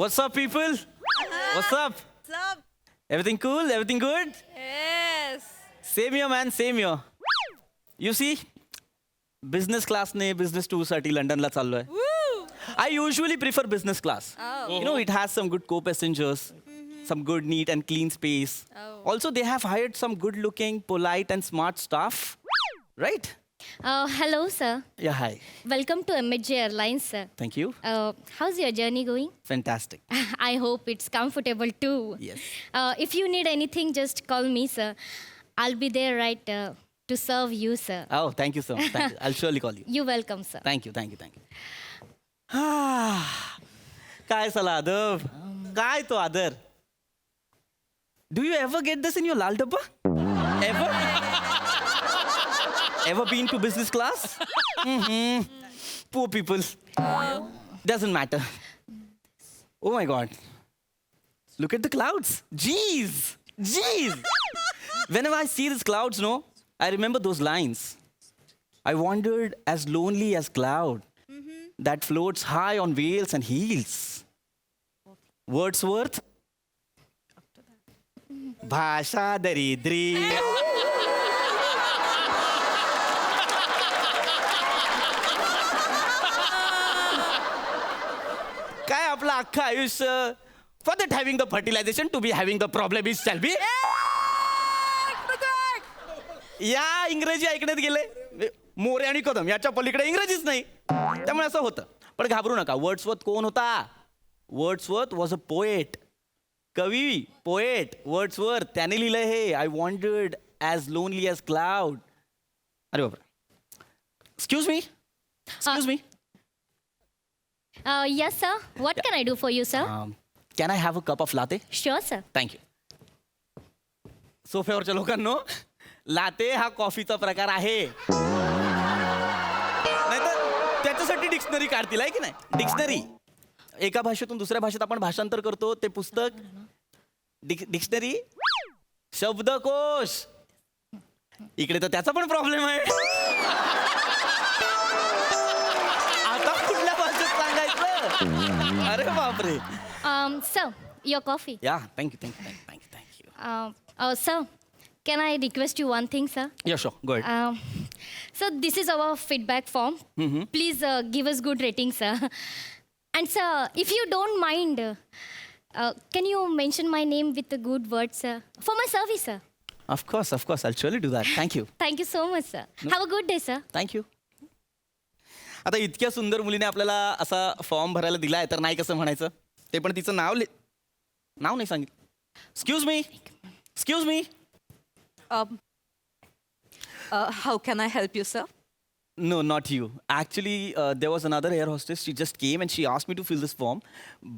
What's up, people? What's up? What's up? Everything cool? Everything good? Yes. Same here, man. Same here. You see, business class ने business tour साठी लंडनला चाललोय. Woo! I usually prefer business class. Oh. You know, it has some good co-passengers, some good, neat and clean space. Oh. Also, they have hired some good-looking, polite and smart staff. Right? Hello, sir. Yeah, hi. Welcome to MHJ Airlines, sir. Thank you. How's your journey going? Fantastic. I hope it's comfortable too. Yes. If you need anything, just call me, sir. I'll be there, right, to serve you, sir. Oh, thank you so much. Thank you. I'll surely call you. You're welcome, sir. Thank you, thank you, thank you. काय साला आदर काय तो आदर do you ever get this in your लाल डब्बा ever been to business class? Poor people. Doesn't matter. Oh my god, look at the clouds. Jeez. Whenever I see these clouds, no, I remember those lines. I wandered as lonely as cloud that floats high on veils and heels. Wordsworth. भाषा दरिद्री. काय आपलं अख्खं आयुष्य for that having the fertilization to be having the problem is shall be. या इंग्रजी ऐकण्यात गेले मोरे आणि कदम याच्या पलीकडे इंग्रजीच नाही त्यामुळे असं होतं पण घाबरू नका वर्ड्सवर्थ कोण होता वर्ड्सवर्थ वॉज अ पोएट कवी पोएट वर्ड्सवर्थ त्याने लिहिलंय हे I wanted as lonely as cloud अरे बापरे excuse me Yes, sir. What can I do for you, sir? Can I have a cup of latte Sure, sir. Thank you सोफ्यावरच्या लोकांनो latte हा कॉफीचा प्रकार आहे नाहीतर त्याच्यासाठी डिक्शनरी काढतील आहे की नाही डिक्शनरी एका भाषेतून दुसऱ्या भाषेत आपण भाषांतर करतो ते पुस्तक डिक्शनरी शब्दकोश इकडे तर त्याचा पण प्रॉब्लेम आहे आता कुठल्या भाषेत सांगायचं अरे बापरे Sir, your coffee. या thank you Sir, can I request you one thing, sir? या show good So this is our feedback form. Please give us good ratings, sir. And sir, if you don't mind, can you mention my name with a good word, sir, for my service, sir? Of course, I'll surely do that. Thank you. Thank you so much, sir. Have a good day, sir. Thank you. आता इतक्या सुंदर मुलीने आपल्याला असा form भरायला दिलाय तर नाही कसं म्हणायचं ते पण तिचं नाव नाही सांगितलं excuse me How can I help you, sir? No, not you. Actually, there was another air hostess. She just came and she asked me to fill this form.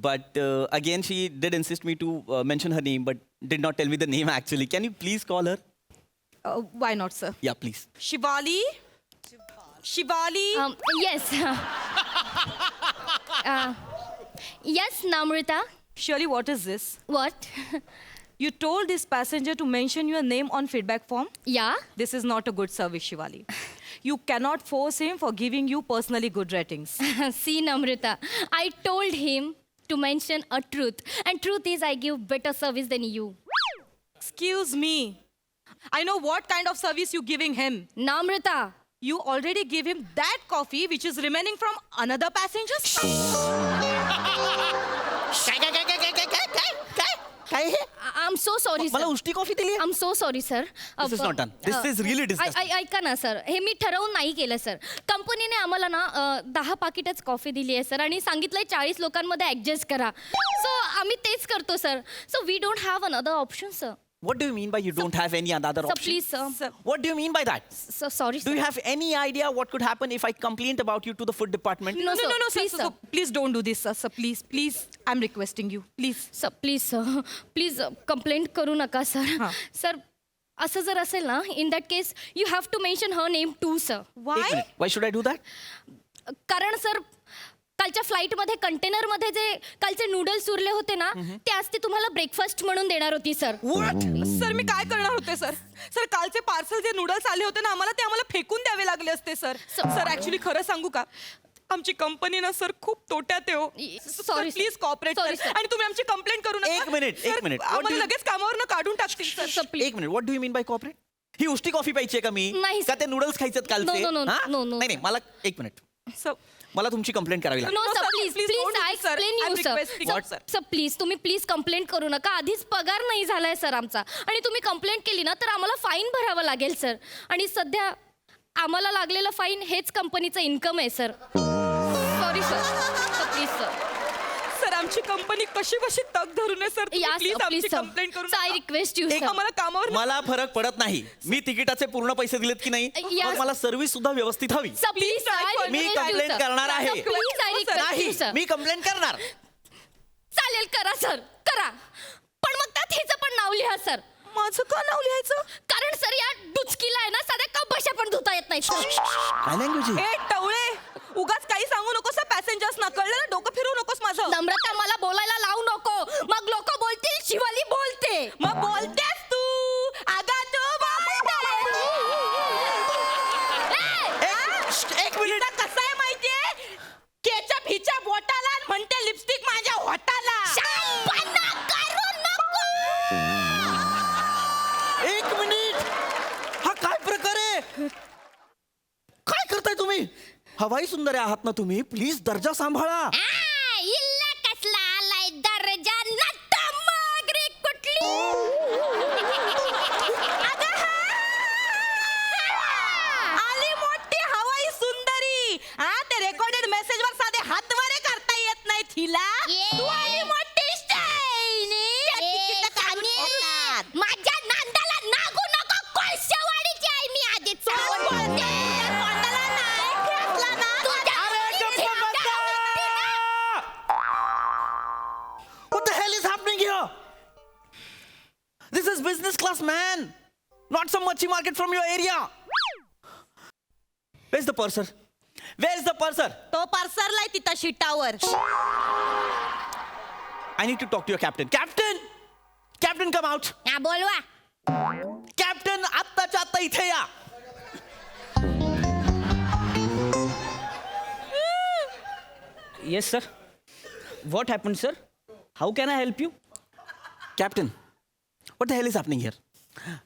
But again, she did insist me to mention her name, but did not tell me the name actually. Can you please call her? Why not, sir? Yeah, please. Shivali? Shivali? Yes. Yes, Namrita. Shirley, what is this? What? You told this passenger to mention your name on feedback form? Yeah? This is not a good service, Shivali. You cannot force him for giving you personally good ratings. See, Namrita, I told him to mention a truth. And truth is I give better service than you. Excuse me. I know what kind of service you giving him. Namrita. You already gave him that coffee which is remaining from another passenger. काय हे I'm so sorry, मला sir. उष्टी coffee दिली I'm so sorry, sir. This is not done. This is really disgusting. ऐका ना sir हे मी ठरवून नाही केलं सर कंपनीने आम्हाला ना 10 पाकिटच कॉफी दिली आहे सर आणि सांगितलंय 40 लोकांमध्ये ऍडजस्ट करा सो आम्ही तेच करतो sir so we don't have another option sir What do you mean by you don't have any other sir option? Please sir What do you mean by that? Sir sorry Do you have any idea what could happen if I complained about you to the food department? No, sir. Sir, Please, sir, sir. please don't do this, sir. Sir, please. I'm requesting you. Please. Sir please complaint करू नका sir हां. Sir असं जर असेल ना in that case you have to mention her name too sir Why? एक minute. Why should I do that? कारण sir कालच्या फ्लाईटमध्ये कंटेनरमध्ये जे कालचे नूडल्स उरले होते ना ते आज ती तुम्हाला ब्रेकफास्ट म्हणून देणार होती सर सर मी काय करणार होते सर सर कालचे पार्सल जे नूडल्स आले होते ना आम्हाला ते आम्हाला फेकून द्यावे लागले असते सर सर ऍक्च्युली खरं सांगू का आमची कंपनी ना सर खूप तोट्यात आहे हो. Sorry, sir. Please cooperate Sorry, sir. आणि तुम्ही आमची कंप्लेंट करू नका. एक minute, Sir, एक minute. What do आम्हाला you- लगेच कामावर काढून टाकतील सर. Sir, please. एक minute, what do you mean by corporate? ही उष्टी कॉफी प्यायची आहे का मी? नाही, का ते नूडल्स खायचे कालचे? No, no, no, हा? no, no. नाही नाही, मला एक मिनिट, सर मला तुमची कंप्लेंट करावी लागेल. No No, sir sir, please please please don't do I this, sir. Explain I'm you sir requesting you, sir. Sir please तुम्ही प्लीज कंप्लेंट करू नका. आधीच पगार नाही झालाय सर आमचा, आणि तुम्ही कंप्लेंट केली ना तर आम्हाला फाईन भरावं लागेल सर. आणि सध्या आम्हाला लागलेलं फाईन हेच कंपनीचं इन्कम आहे sir. Sorry sir please sir. Sir आमची कंपनी कशी कशी तग धरून आहे सर. या प्लीज आमची प्लीज सर कंप्लेंट करू आय नका. रिक्वेस्ट यू एक सर. आम्हाला कामावर मला फरक पडत नाही. मी तिकिटाचे पूर्ण पैसे दिलेत की नाही, Yes. मग मला सर्व्हिस सुद्धा व्यवस्थित हवी. Sir please Please, I me complaint करणार आहे. प्लीज आय रिक्वेस्ट नाही, यू सर. मी कंप्लेंट करणार. चालेल करा सर करा, पण मग त्यात हिचं पण नाव लिहा सर. माझं का नाव लिहायचं? कारण सर या डुचकीला आहे ना साध्या कपाशा पण धुता येत नाही सर. काय लँग्वेज आहे? ए टवळे, उगाच काही सांगू नकोस पॅसेंजर्स ना. कळलं ना? डोकं फिरवू नकोस माझं. नम्रता मला बोलायला लावू नको, मग लोक बोलतील शिवाली बोलते. मग बोलतेस तू. अगा तू एक मिनिट. कसं आहे माहितीये, केचप हिच्या बोटाला म्हणते लिपस्टिक माझ्या होटाला. शांतपणा करू नको. एक मिनिट, हा काय प्रकार आहे? काय करताय तुम्ही? हवाई सुंदर आहात ना तुम्ही, प्लीज दर्जा सांभाळा. इल्ला कसला आलाय दर्जा नट्टा मागरी कुठली. आली मोठी हवाई सुंदरी. हा ते रेकॉर्डेड मेसेज वर साधे हात वरे करता येत नाही हिला. तू आली मोठी शाईनी. माझ्या नांदाला नागू नको. कोळशावाडीची आहे मी आधीच सांगून What the hell is happening here? This is business class, man. Not some machi market from your area. Where's the purser? Where's the purser? तो परसरलाय तिथं शिटावर. I need to talk to your captain. Captain! Captain, come out. हा बोलवा. Captain, आत्ताच्या आत्ता इथे या. Yes, sir. What happened, sir? How can I help you? Captain, what the hell is happening here?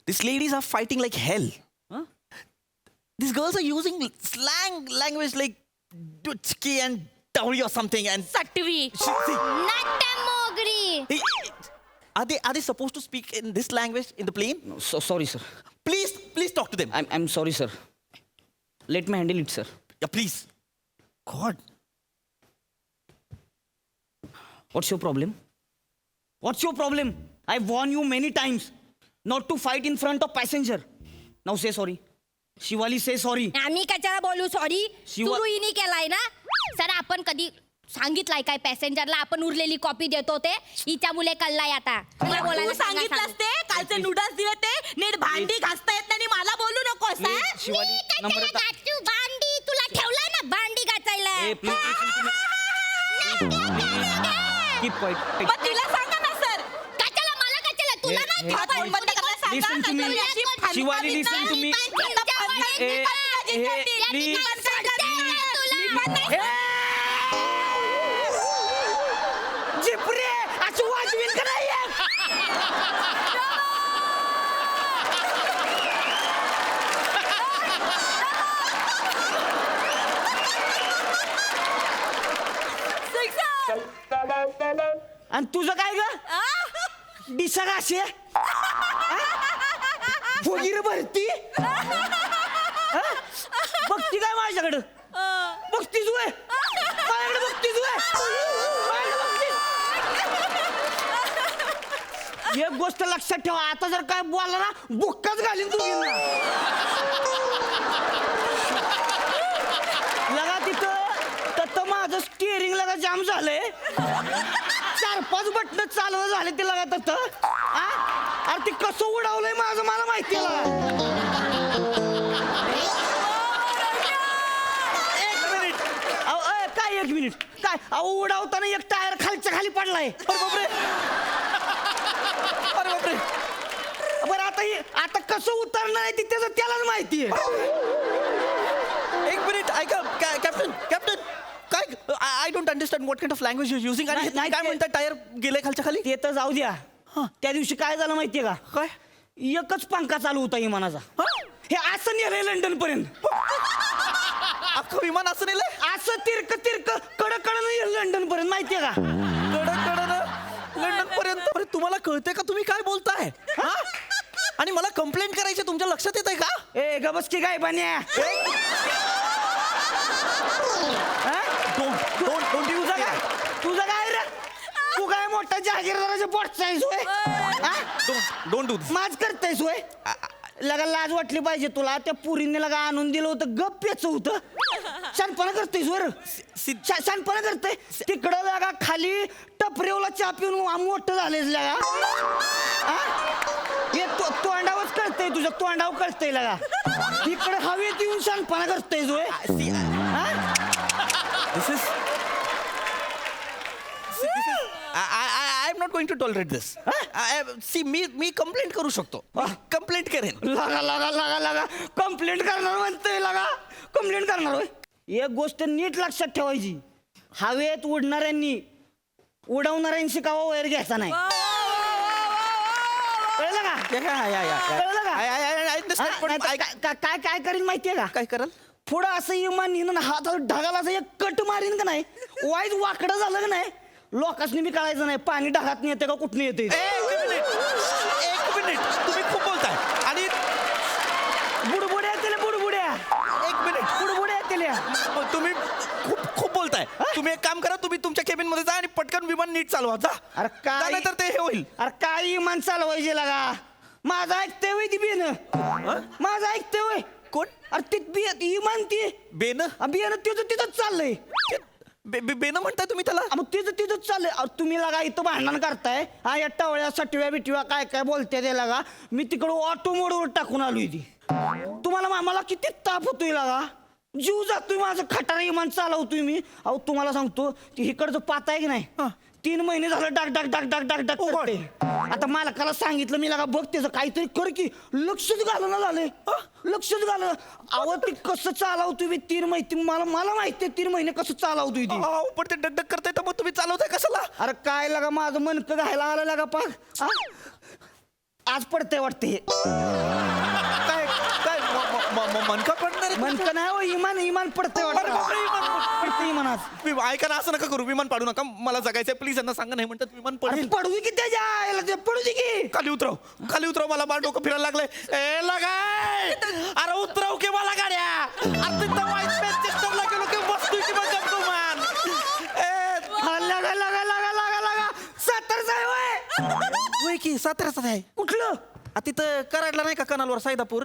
These ladies are fighting like hell. Huh? These girls are using slang language like dutchki and dowry or something. And सटवी. see, नट्टा मोगरी. are they supposed to speak in this language in the plane? No, sorry, sir. Please talk to them. I'm sorry, sir. Let me handle it, sir. Yeah, please. God. What's your problem? What's your problem? I warned you many times not to fight in front of passenger. Now say sorry. Shivali, say sorry. आम्ही कशाला बोलू sorry. Shiva- तू हिनी केलाय ना sir. आपण कधी सांगितलंय काय पॅसेंजरला आपण उरलेली कॉपी देतो ते हिच्या मुले कळलाय आता. मला तू बोलायला सांगितलंस ते कालचे नूडल्स दिले ते नीट भांडी घासता येत नाही. मला बोलू नकोस. Please, हा? शिवाली, नम्रता. तू भांडी तुला ठेवलंय ना भांडी घासायला. Hey, please listen to me. Keep quiet. मग तिला सांगा ना सर. कशाला मला कशाला तुला हे- नाही हे- ठेवत. फोन बंद करायला सांगा. Listen to me. नाहीतर मी अशी फणफणीत शिवाली, ना. listen to me. Me please. जिपरे अशी वाजवील का नाही यार? आणि तुझं काय ग दिसा का असे फुगीर भरती हा? बघती काय माझ्याकडं बघतीस वय माझ्याकडे बघतीस वय माझ्याकडे बघतीस? एक गोष्ट लक्षात ठेवा, आता जर काय बोलला ना बुक्काच घालीन तुम्ही लगा तिथं तर माझं स्टिअरिंग लगा जाम झालंय. 4-5 बटन चालवं झाले ते लगा तर अरे ते कसं उडावलंय माझं मला माहिती आहे काय 1 मिनिट काय अहो उडावताना एक टायर खालच्या खाली पडलाय. अरे बापरे अरे बापरे. बरं आता कसं उतरणार आहे ते त्याचं त्यालाच माहिती आहे. एक मिनिट ऐका captain captain don't understand what kind of language you using आणि नाही, काय ते- म्हणतात टायर गेले खालच्या खाली ते तर जाऊ द्या त्या दिवशी काय झालं माहितीये का काय एकच पंखा चालू होता विमानाचा हे असं नेलंय लंडन पर्यंत अख्खं विमान असं नेलंय असं तिरक तिरक कडकड लंडन पर्यंत माहितीये का लंडन पर्यंत अरे तुम्हाला कळते का तुम्ही काय बोलताय हा? आणि मला कंप्लेंट करायची तुमच्या लक्षात येत आहे का ए गबस की काय बान्या तुझं काय रे तू काय मोठा जहागीरदाराच्या पोटचा आहेस होय डोंट डू माझ करतायस होय लगा लाज वाटली पाहिजे तुला त्या पुरीने लगा आणून दिलं होतं गप्प्याच होतं शानपणा करतेस वर शानपणा करते तिकडं लगा खाली टपरेवला चहा पिऊन मोठं झालेस लगा हे तोंडावरच कळतंय तुझ्या तोंडावर कळतंय लगा इकडे हवेत येऊन शानपणा करतेस होय this is I am not going to tolerate this see मी कंप्लेंट करू शकतो कंप्लेंट करेन लगा लगा लगा लगा कंप्लेंट करणार म्हणतोय लगा कंप्लेंट करणार होय एक गोष्ट नीट लक्षात ठेवायची हवेत उडणाऱ्यांनी उडवणाऱ्यांशी कावा वैर घ्यायचा नाही कळलं का कळलं का काय काय करीन माहितीये का काय कराल पुढं असं इमान नेऊन हाताला ढगाला असं एक कट मारीन का नाही वाईट वाकडं झालं का नाही लोकांनी मी कळायचं नाही पाणी ढगात येते का कुठनं येते एक मिनिट तुम्ही खूप बोलताय आणि बुडबुड्या येतील बुडबुड्या एक मिनिट बुडबुड्या येतील तुम्ही खूप बोलताय तुम्ही एक काम करा तुम्ही तुमच्या केबिन मध्ये जा आणि पटकन विमान नीट चालवा जा अरे काय नाही तर ते हे होईल अरे काय इमान चालवायचे लागा माझं ऐकतंय वय ती बेन माझं ऐकतंय वय कोण अरे ती इमान ती बेन बियाणं तिथंच चाललंय बेन म्हणताय तुम्ही त्याला मग तिथंच चाललंय अरे तुम्ही लागा इथं भांडण करताय हा या टवळ्या सटव्या बिटव्या काय काय बोलते ते लागा मी तिकडं ऑटो मोडवर टाकून आलोय ती तुम्हाला मला किती ताप होतोय लागा जीव जातोय माझं खटारा इमान चालवतोय मी अहो तुम्हाला सांगतो ती इकडचं पात आहे की नाही 3 महिने झालं डाक डाक डाक डाक डाक डाक करते आता मालकाला सांगितलं मी लागा बघ त्याचं काहीतरी कर की लक्षच घालणं झालंय लक्षच घालं अहो ती कसं चालवतोय मी 3 महिने मला माहिती आहे 3 महिने कसं चालवतोय ती पण ते डगडग करताय तर मग तुम्ही चालवताय कशाला अरे काय लागा माझं मनकं घायला आलं लागा पाक आज पडतंय वाटते काय काय मनका पडणार मनकं नाही हो इमान पडतंय वाटतं इमान आज ऐका ना असं नका करू विमान पाडू नका मला जगायचंय प्लीज यांना सांगा नाही म्हणतात विमान अरे पडेल पडू दे की त्याच्या आईला ते पडू दे की खाली उतरव मला मा डोकं फिरायला लागलंय ए लगाय अरे उतरव की मला गाड्या अरे तिथं वाईट मॅनचेस्टरला गेलो की बसतोय की मग गप्पमान लगा लगा लगा लगा लगा 70 आहे होय की 17चा आहे कुठलं तिथं कराडला नाही का कनालवर साईदापूर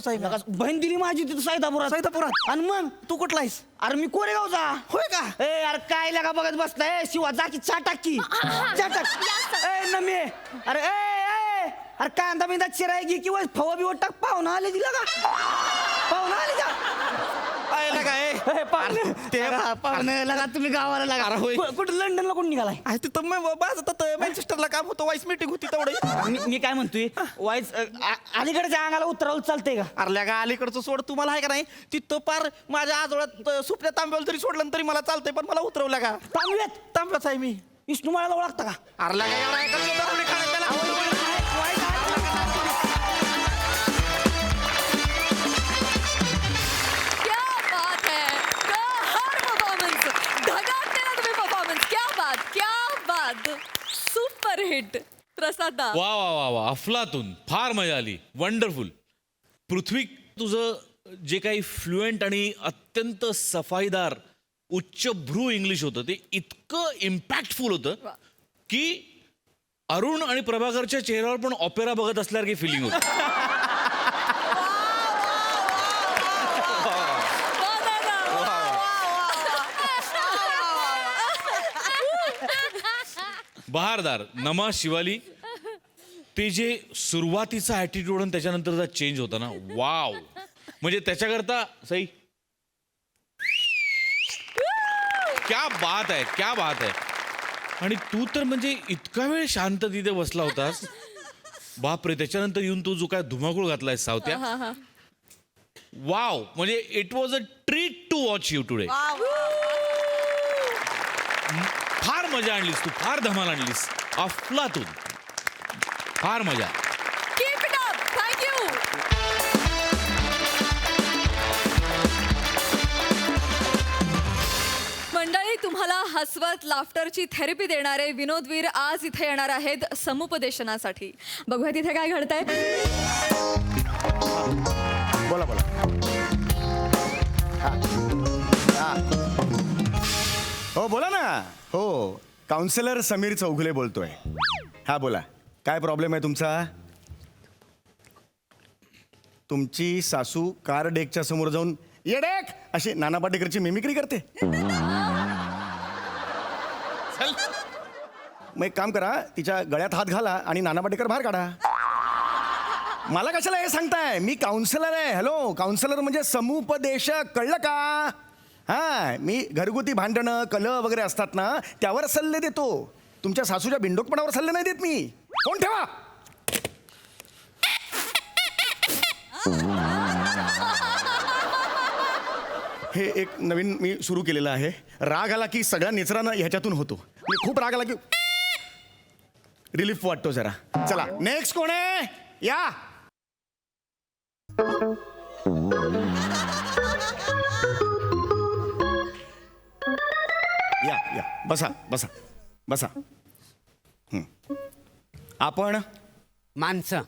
साईद बहीण दिली माझी तिथं साईदापुरात आणि मग तू कुठला आहेस अरे मी कोरेगावचा होय का ए अरे काय लागा बघत बसलाय शिवा जा की चा टाकी चा टाक ए नमे अरे अरे कांदा बिंदा चिराय घे किंवा फवा बिवा टाक पाहुणा आले दिला का पाहुणा आले का पाहुणे लगा तुम्ही गावाला लागा अरे होय. कुठं लंडनला कोण निघालाय तिथं माझं मॅनचेस्टरला काम होतं वाईस मीटिंग होती तेवढं मी काय म्हणतोय वाईस अलीकडच्या अंगाला उतरावलं चालतंय का अरल्या का अलीकडचं सोड तुम्हाला आहे का नाही तिथं पार माझ्या आजोळ्यात सुपण्या तांब्याला जरी सोडलं तरी मला चालतंय पण मला उतरवलं का तांब्याच आहे मी विष्णू मला ओळखता का अरल्या का एवढा ऐकत होता कोणी खाण्यात त्याला? क्या बात है कहर परफॉर्मन्स धगाकलेला तुम्ही परफॉर्मन्स क्या बात सुपर हिट प्रसादा वा वा वा वा अफलातून फार मजा आली वंडरफुल पृथ्वी तुझं जे काही फ्लुएंट आणि अत्यंत सफाईदार उच्चभ्रू इंग्लिश होतं ते इतकं इम्पॅक्टफुल होतं की अरुण आणि प्रभाकरच्या चेहऱ्यावर पण ऑपेरा बघत असल्यासारखी फिलिंग होती बहारदार नमा शिवाली ते जे सुरुवातीचा ॲटिट्यूड आणि त्याच्यानंतरचा चेंज होता ना वाव म्हणजे त्याच्याकरता सई क्या बात आहे आणि तू तर म्हणजे इतका वेळ शांत तिथे बसला होतास बापरे त्याच्यानंतर येऊन तू जो काय धुमाकूळ घातलाय सावत्या वाव म्हणजे it was a treat to watch you today फार मजा आणलीस तू, फार धमाल आणलीस. अफलातून, फार मजा. Keep it up. थँक्यू. मंडळी, तुम्हाला हसवत लाफ्टरची थेरपी देणारे विनोदवीर आज इथे येणार आहेत समुपदेशनासाठी. बघूया तिथे काय घडतंय. बोला बोला. हो बोला ना. हो, काउन्सिलर समीर चौगुले बोलतोय. हा बोला, काय प्रॉब्लेम आहे तुमचा? तुमची सासू कार डेकच्या समोर जाऊन ये डेक अशी नाना पाटेकरची मिमिक्री करते. मग एक काम करा, तिच्या गळ्यात हात घाला आणि नाना पाटेकर बाहेर काढा. मला कशाला हे सांगताय? मी काउन्सिलर आहे. हॅलो, काउन्सिलर म्हणजे समुपदेशक, कळलं का? हा, मी घरगुती भांडणं कलह वगैरे असतात ना, त्यावर सल्ले देतो. तुमच्या सासूच्या बिंडोकपणावर सल्ले नाही देत मी. फोन ठेवा. हे एक नवीन मी सुरू केलेलं आहे. राग आला की सगळ्या निचरानं ह्याच्यातून होतो. मी खूप राग आला की रिलीफ वाटतो जरा. चला, नेक्स्ट कोण आहे? या. या या, बसा बसा बसा. आपण माणसं.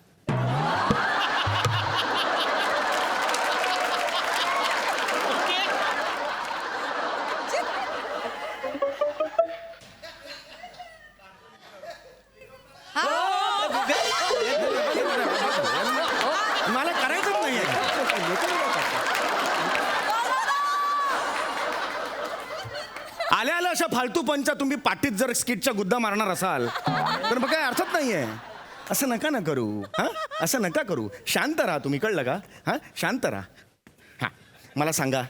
मला करायचंच नाहीये. आल्या आल्या अशा फालतू पंचा तुम्ही पाठीत जर स्किटच्या गुद्दा मारणार असाल तर मग काय अर्थच नाहीये. असं नका ना करू. हा, असं नका करू. शांत राहा तुम्ही, कळलं का? हा, शांत राहा. हा, मला सांगा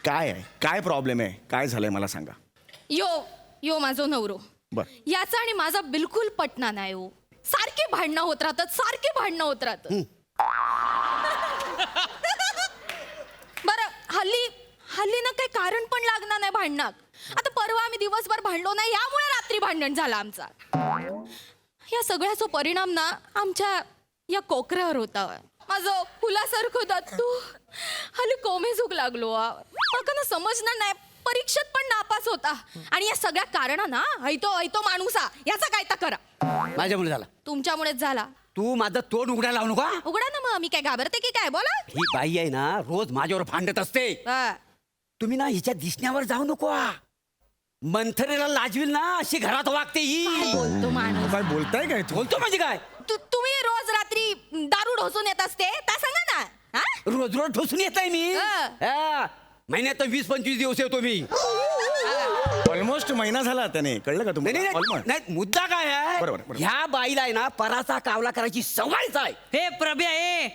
काय आहे, काय प्रॉब्लेम आहे, काय झालंय मला सांगा. यो माझो नवरो. बर. याचा आणि माझा बिलकुल पटना नाही हो. सारखे भांडणं होत राहतात, सारखे भांडणं होत राहतात. बरं, हल्ली ना काही कारण पण लागणार नाही भांडणात. आता परवा आम्ही दिवसभर भांडलो नाही, यामुळे रात्री भांडण झालं आमचा. या सगळ्याचा परिणाम ना आमच्या या कोकऱ्यावर होता. माझं फुलासारखं दातू हल्ली कोमेजूक लागलो. मला ना समजणार नाही, परीक्षेत पण नापास होता. आणि या सगळ्या कारणांना ऐतो माणूसा याचा काय तर करा. माझ्यामुळे झाला. तुमच्यामुळेच झाला. तू माझं तोंड उघडायला लावू नका. उघडा ना मग, मी काय घाबरते की काय? बोला. ही बाई आहे ना, रोज माझ्यावर भांडत असते. तुम्ही ना हिच्या दिसण्यावर जाऊ नको. मंथरेला लाजवील ना अशी घरात वागते ही. बोलतो माणूस. काय बोलताय काय तू? बोलतो म्हणजे काय? तुम्ही रोज रात्री दारू ढोसून येत असते त्या सांगा ना. हा? रोज रोज ढोसून येत आहे मी. हा. महिन्यात 20-25 दिवस येतो मी. ऑलमोस्ट महिना झाला त्याने, कळलं का नाही, तुम्हाला? नाही, Almost. नाही, मुद्दा काय आहे? बरोबर, बरोबर. ह्या बाईला आहे ना पराचा कावला करायची सवयच आहे. हे प्रभ्या ए,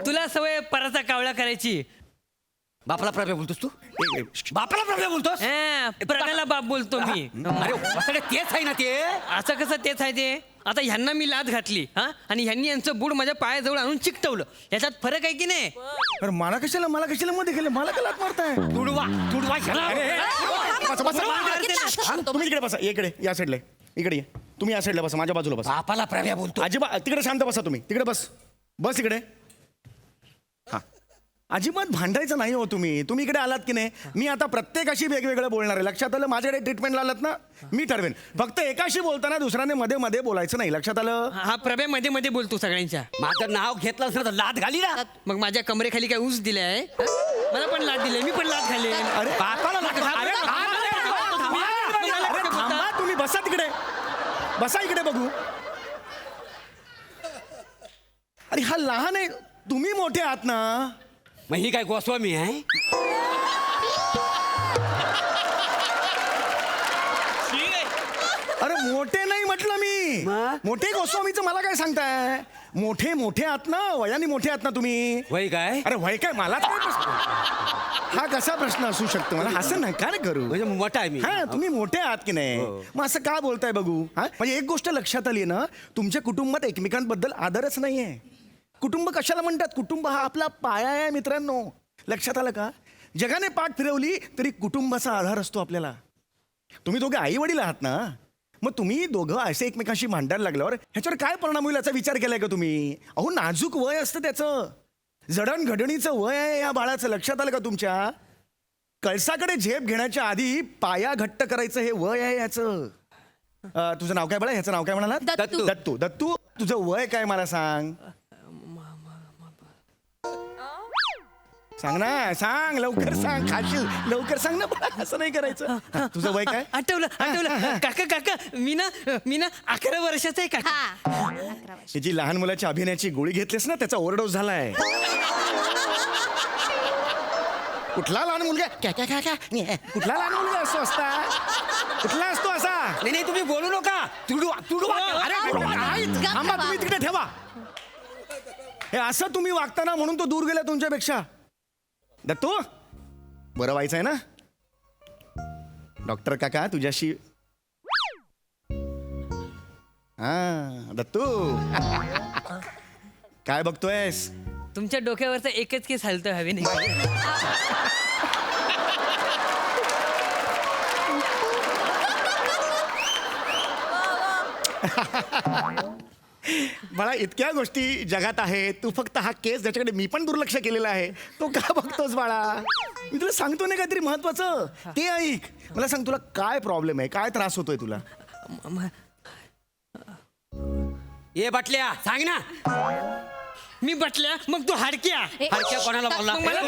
तुला सवय पराचा कावळा करायची. बापाला प्रभ्या बोलतोस तू? ए, ए, श्श. बापाला प्रभ्या बोलतोस? हा, प्रभ्याला बाप बोलतो मी. अरे वसडे तेच आहे ना ते. असं कसं तेच आहे ते? आता ह्यांना मी लाद घातली हा, आणि ह्यांनी यांचं बूड माझ्या पायाजवळ आणून चिकटवलं. याच्यात फरक आहे की नाही? अरे मला कशाला मध्ये गेले? मला का लात मारताय? तुडवा ह्याला. अरे, ए, बसा, बसा. बघितलं असं सांगतो. तुम्ही इकडे बसा, इकडे या साईडला. इकडे ये. तुम्ही या साईडला बसा, माझ्या बाजूला बसा. बापाला प्रभ्या बोलतो. अजिबात तिकडे शांत बसा. तुम्ही तिकडे बस इकडे. हा, अजिबात भांडायचं नाही हो तुम्ही इकडे आलात की नाही. मी आता प्रत्येकाशी वेगवेगळं बोलणार आहे. लक्षात आलं? माझ्याकडे ट्रीटमेंटला आलात ना, मी ठरवेन. फक्त एकाशी बोलताना दुसऱ्याने मध्ये मध्ये बोलायचं नाही. लक्षात आलं? हा प्रभ्या मध्ये मध्ये बोलतो सगळ्यांच्या. माझं नाव घेतलं असं तर लाद घाली ना. मग माझ्या कमरेखाली काय ऊस दिलाय? हा? मला पण लाद दिले, मी पण लाद खाल्ले. अरे बापाला लाद घाल. अरे, अरे थांबा, तुम्ही बसा तिकडे. बसा इकडे बघू. अरे हा लहान आहे, तुम्ही मोठे आहात ना. मग ही काय गोस्वामी आहे? अरे मोठे नाही म्हटलं मी. मग? मोठे गोस्वामीचं मला काय सांगताय? मोठे आहात ना, वयाने मोठे आहात ना तुम्ही. वय काय? अरे वय काय, मला काय प्रश्न? हा कसा प्रश्न असू शकतो? मला असं नका रे करू. म्हणजे मोठा आहे मी. हा, तुम्ही मोठे आहात की नाही, मग असं का बोलताय बघू? हा, म्हणजे एक गोष्ट लक्षात आली ना, तुमच्या कुटुंबात एकमेकांबद्दल आदरच नाहीये. कुटुंब कशाला म्हणतात? कुटुंब हा आपला पाया आहे मित्रांनो. लक्षात आलं का? जगाने पाठ फिरवली तरी कुटुंबाचा आधार असतो आपल्याला. तुम्ही दोघे आई वडील आहात ना, मग तुम्ही दोघं असे एकमेकांशी भांडायला लागल्यावर ह्याच्यावर काय परिणाम होईल याचा विचार केलाय का तुम्ही? अहो नाजूक वय असतं त्याचं, जडणघडणीचं वय आहे या बाळाचं. लक्षात आलं का तुमच्या? कळसाकडे झेप घेण्याच्या आधी पाया घट्ट करायचं हे वय आहे याचं. तुझं नाव काय बाळा? ह्याचं नाव काय म्हणाला? दत्तू. दत्तू. दत्तू, तुझं वय काय मला सांग. सांग ना, सांग लवकर, सांग. खाशील लवकर, सांग ना बाळा. असं नाही करायचं. तुझं वय काय? आठवलं काका मी ना 11 वर्षाचा आहे काका. हा 11 वर्ष. ही जी लहान मुलाच्या अभिनयाची गोळी घेतलीस ना, त्याचा ओव्हरडोस झालाय. कुठला लहान मुलगा कुठला लहान मुलगा असतो असता? कुठला असतो असा? नाही तुम्ही बोलू नका. तुडू अरे थांबा, तुम्ही तिकडे ठेवा. हे असं तुम्ही वागताना म्हणून तो दूर गेला तुमच्यापेक्षा. दत्तू, बरं व्हायचंय ना? डॉक्टर काका तुझ्याशी. हा दत्तू, काय बघतोयस? तुमच्या डोक्यावरचा एकच केस हलतो हवे नाही. मला इतक्या गोष्टी जगात आहेत, तू फक्त हा केस ज्याच्याकडे मी पण दुर्लक्ष केलेलं आहे तो का बघतोस बाळा? मी तुला सांगतो ना काहीतरी महत्वाचं, ते ऐक. मला सांग, तुला काय प्रॉब्लेम आहे? काय त्रास होतोय तुला? ये बाटल्या सांग ना. मी बटल्या मग तू हाडक्या. हरक्या कोणाला बोलला? मग मला-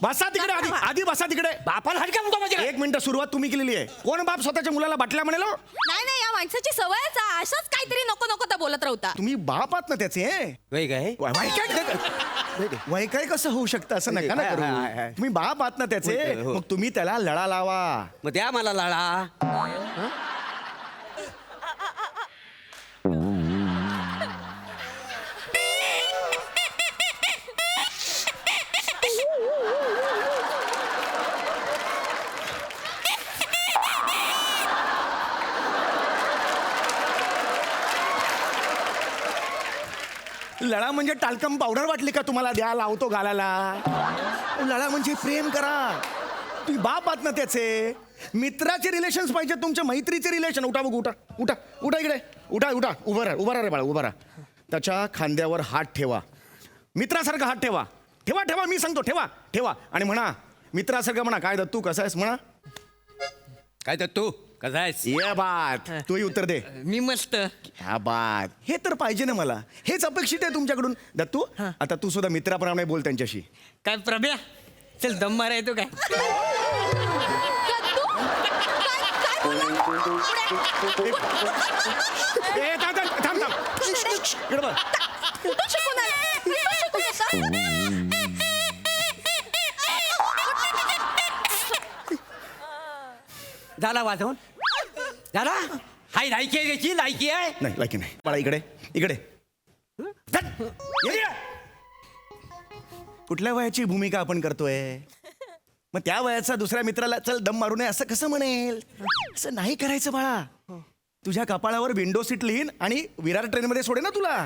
बसा तिकडे आधी बसा तिकडे. बापाला हरक्या म्हणतो माझ्या. एक मिनिट, सुरुवात तुम्ही केलेली आहे. कोण बाप स्वतःच्या मुलाला बाटल्या म्हणेल? नाही या माणसाची सवयच आहे. अशाच काहीतरी नको नको तर बोलत राहता. तुम्ही बाप आहात ना त्याचे. वय काय? वय काय कसं होऊ शकतं? असं नका ना करू. तुम्ही बाप आहात ना त्याचे, हो. मग तुम्ही त्याला लळा लावा. मग द्या मला लाडा. लळा म्हणजे टाल्कम पावडर वाटली का तुम्हाला? द्या, लावतो गालाला. लळा म्हणजे प्रेम करा. तुम्ही बाप आहात ना त्याचे. मित्राचे रिलेशन्स पाहिजे तुमच्या, मैत्रीचे रिलेशन. उठा बघ, उठा उठा उठा इकडे. उठा उभं राहा रे बाळा, उभं राहा. त्याच्या खांद्यावर हात ठेवा, मित्रासारखा हात ठेवा. ठेवा मी सांगतो, ठेवा आणि म्हणा, मित्रासारखं म्हणा. काय दत्तू कसा आहेस म्हणा. काय तर तू कसा आहेस? ये बात, तूही उत्तर दे. मी मस्त. ह्या बात, हे तर पाहिजे ना मला. हेच अपेक्षित आहे तुमच्याकडून. दत्तू, आता तू सुद्धा मित्राप्रमाणे बोल त्यांच्याशी. काय प्रभ्या, चल दम मारा येतो काय? दत्तू, काय बोलला? ए, थांब. इकडं बघ. कुठं शिकून आला? कुठं शिकून आला? झाला वाजवून झाला. हाय लायकी आहे त्याची, लायकी आहे. नाही लायकी नाही बाळा. इकडे धत. ये इकडे. कुठल्या वयाची भूमिका आपण करतोय? मग त्या वयाचा दुसऱ्या मित्राला चल दम मारू नये असं कसं म्हणेल? असं नाही करायचं बाळा. तुझ्या कपाळावर विंडो सीट लिहीन आणि विरार ट्रेनमध्ये सोडे ना तुला.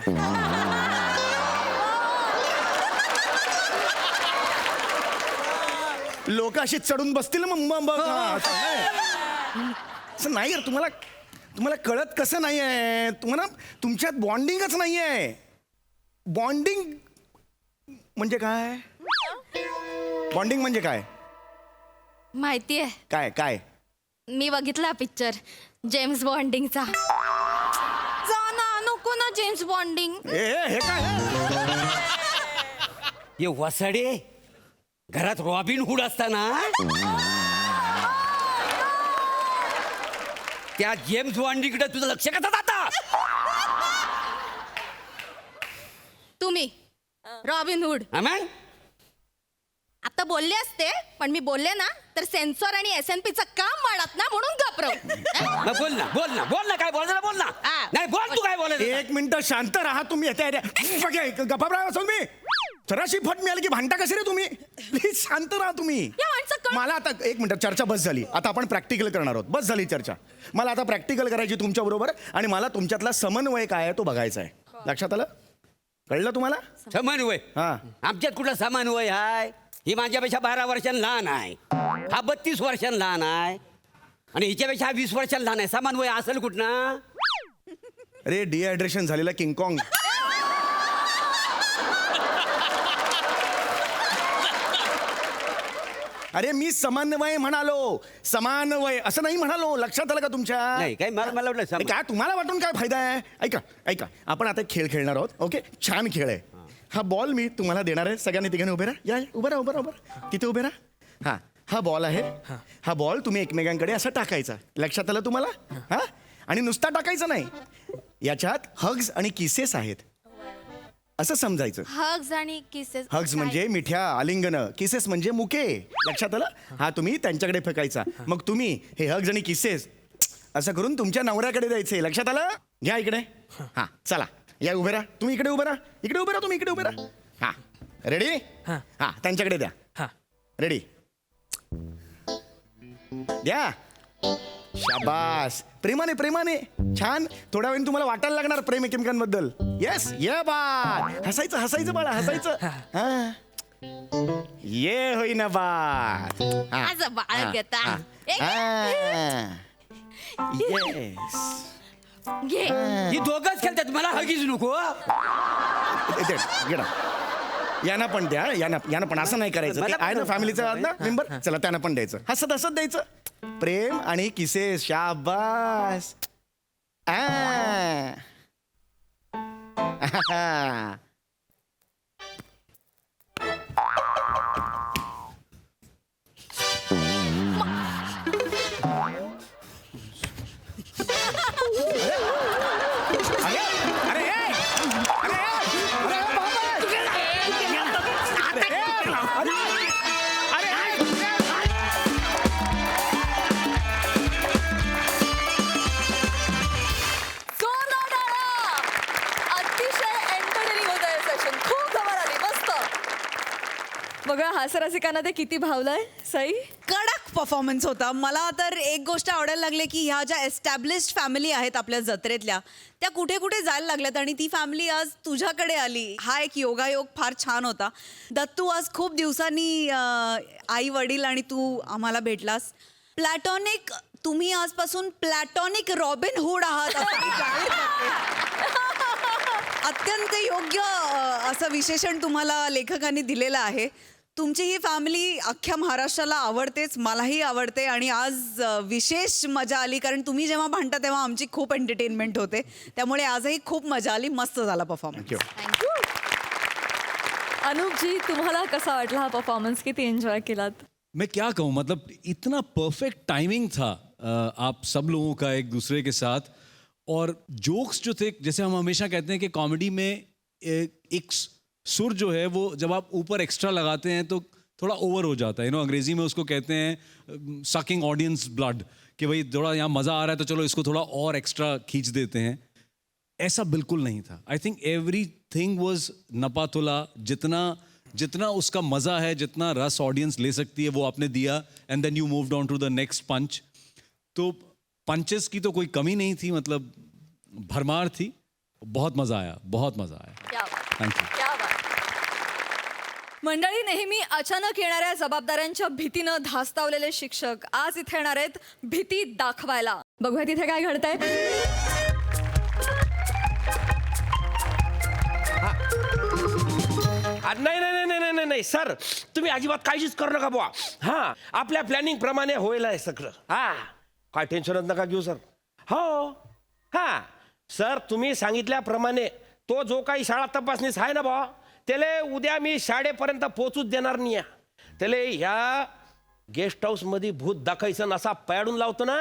लोक अशी चढून बसतील मग असं नाही यार. तुम्हाला कळत कसं नाही आहे? तुम्हाला तुमच्यात बॉन्डिंगच नाही आहे. बॉन्डिंग म्हणजे काय? बॉन्डिंग म्हणजे काय? माहितीये, काय? मी बघितला पिक्चर जेम्स बॉन्डिंगचा. जा ना, नको ना जेम्स बॉन्डिंग. हे काय? ये वसाडे, घरात रॉबिन हुड असताना त्या जेम्स बॉन्डीकडे तुझं लक्ष कसं जातं? तुम्ही रॉबिन हुड मग आता बोलले असते, पण मी बोलले ना तर सेन्सॉर आणि SNPचं काम वाढत ना, म्हणून घाबरव. बोल ना काय बोलायला बोल ना. हा. नाही बोल, तू काय बोलायचं? एक मिनिट शांत राहा तुम्ही. गप्पा राहा मी. जराशी फट मिळाली की भांडता कसे रे तुम्ही? प्लीज शांत राहा तुम्ही. या माणसं मला आता एक मिनिट, चर्चा बस झाली. आता आपण प्रॅक्टिकल करणार आहोत. बस झाली चर्चा. मला आता प्रॅक्टिकल करायची तुमच्या बरोबर, आणि मला तुमच्यातला समन्वय काय आहे तो बघायचा आहे. लक्षात आलं? कळलं तुम्हाला? समन्वय? हा. आमच्यात कुठला समन्वय आहे? ही माझ्यापेक्षा 12 वर्षांनी लहान आहे, हा 32 वर्षांनी लहान आहे आणि हिच्यापेक्षा हा 20 वर्षांनी लहान आहे. समान वय असेल कुठं? अरे डिहायड्रेशन झालेला किंगकॉंग. अरे मी समन्वय म्हणालो, समन्वय असं नाही म्हणालो. लक्षात आलं का तुमच्या? नाही काय मला वाटलं अरे सम- काय तुम्हाला वाटून काय फायदा आहे? ऐका ऐका, आपण आता एक खेळ खेळणार आहोत. ओके, छान खेळ आहे हा. बॉल मी तुम्हाला देणार आहे. सगळ्यांनी तिघांनी उभे राहा. या उभं राहा, उभं राहा, उभं राहा. तिथे उभे राहा. हा बॉल आहे. हा बॉल तुम्ही एकमेकांकडे असा टाकायचा. लक्षात आलं तुम्हाला? हा, आणि नुसता टाकायचा नाही, याच्यात हग्स आणि किसेस आहेत असं समजायचं. हग्स आणि किसेस. हग्स म्हणजे मिठ्या आलिंगन, किसेस म्हणजे मुके. लक्षात आलं? हा तुम्ही त्यांच्याकडे फेकायचा. मग तुम्ही हे हग्स आणि किसेस असं करून तुमच्या नवऱ्याकडे द्यायचे. लक्षात आलं? घ्या इकडे. हा चला या उभे राहा. तुम्ही इकडे उभे राहा. इकडे उभे राहा. तुम्ही इकडे उभे राहा. हा रेडी? हा त्यांच्याकडे द्या. हा. रेडी? द्या. शाबास. प्रेमाने प्रेमाने. छान. थोड्या वेळ तुम्हाला वाटायला लागणार प्रेम एकमेकांबद्दल. येस ये बाळ. हसायचं हसायचं बाळा हसायचं. हा. ये होईना बाळ. हा. असं बाळ घेता. येस. घे. ही दोघंच खेळतात, मला हगीच नको. गेडा यांना पण द्या. यांना पण असं नाही करायचं. ते आहे ना फॅमिलीचा ना मेंबर. चला त्यांना पण द्यायचं. हसत हसत द्यायचं. प्रेम आणि किसेस. शाबास. अतिशय एंटरटेनिंग होतं हे सेशन. खूप धमाल आली. मस्त. बघा हास्यरसिकांना ते किती भावलंय. सई कडक परफॉर्मन्स होता. मला तर एक गोष्ट आवडायला लागली की ह्या ज्या एस्टॅब्लिश्ड फॅमिली आहेत आपल्या जत्रेतल्या, त्या कुठे कुठे जायला लागल्यात आणि ती फॅमिली आज तुझ्याकडे आली. हा एक योगायोग फार छान होता. दत्तू, आज खूप दिवसांनी आई वडील आणि तू आम्हाला भेटलास. प्लॅटॉनिक, तुम्ही आजपासून प्लॅटॉनिक रॉबिन हुड आहात असं मी जाहीर करते. अत्यंत योग्य असं विशेषण तुम्हाला लेखकांनी दिलेलं आहे. तुमची ही फॅमिली अख्ख्या महाराष्ट्राला आवडतेच, मलाही आवडते आणि आज विशेष मजा आली कारण तुम्ही जेव्हा भांडता तेव्हा आमची खूप एंटरटेनमेंट होते. त्यामुळे आजही खूप मजा आली. मस्त झाला परफॉर्मन्स. अनुपजी, तुम्हाला कसा वाटला हा परफॉर्मन्स? किती एन्जॉय केलात? मैं क्या कहूँ, मतलब इतना परफेक्ट टाइमिंग था आप सब लोगों का एक दूसरे के साथ. और जोक्स जो थे, जैसे हम हमेशा कहते हैं कि कॉमेडी में एक सुर जो है वो जब आप ऊपर एक्स्ट्रा लगाते हैं तो थोड़ा ओवर हो जाता है. अंग्रेजी में उसको कहते हैं सकिंग ऑडियंस ब्लड, कि भाई थोड़ा यहाँ मज़ा आ रहा है तो चलो इसको थोड़ा और एक्स्ट्रा खींच देते हैं. ऐसा बिल्कुल नहीं था. आई थिंक एवरीथिंग वाज नपातुला. जितना उसका मज़ा है, जितना रस ऑडियंस ले सकती है वो आपने दिया. And then you moved on to the next punch. तो पंचेस की तो कोई कमी नहीं थी, मतलब भरमार थी. बहुत मज़ा आया, बहुत मज़ा आया. Thank you. मंडळी, नेहमी अचानक येणाऱ्या जबाबदाऱ्यांच्या भीतीनं धास्तावलेले शिक्षक आज इथे येणार आहेत भीती दाखवायला. बघूया तिथे काय घडतंय. नाही नाही नाही नाही नाही सर, तुम्ही अजिबात काळजीच करू नका बुवा. हा, आपल्या प्लॅनिंग प्रमाणे होईल आहे सगळं. हा, काय टेन्शनच नका घेऊ सर. हो हा सर, तुम्ही सांगितल्याप्रमाणे तो जो काही शाळा तपासणीस आहे ना बुवा, त्याला उद्या मी शाळेपर्यंत पोहोचूच देणार नाही. त्याला ह्या गेस्ट हाऊस मध्ये भूत दाखायचं नसा पॅडून लावतो ना,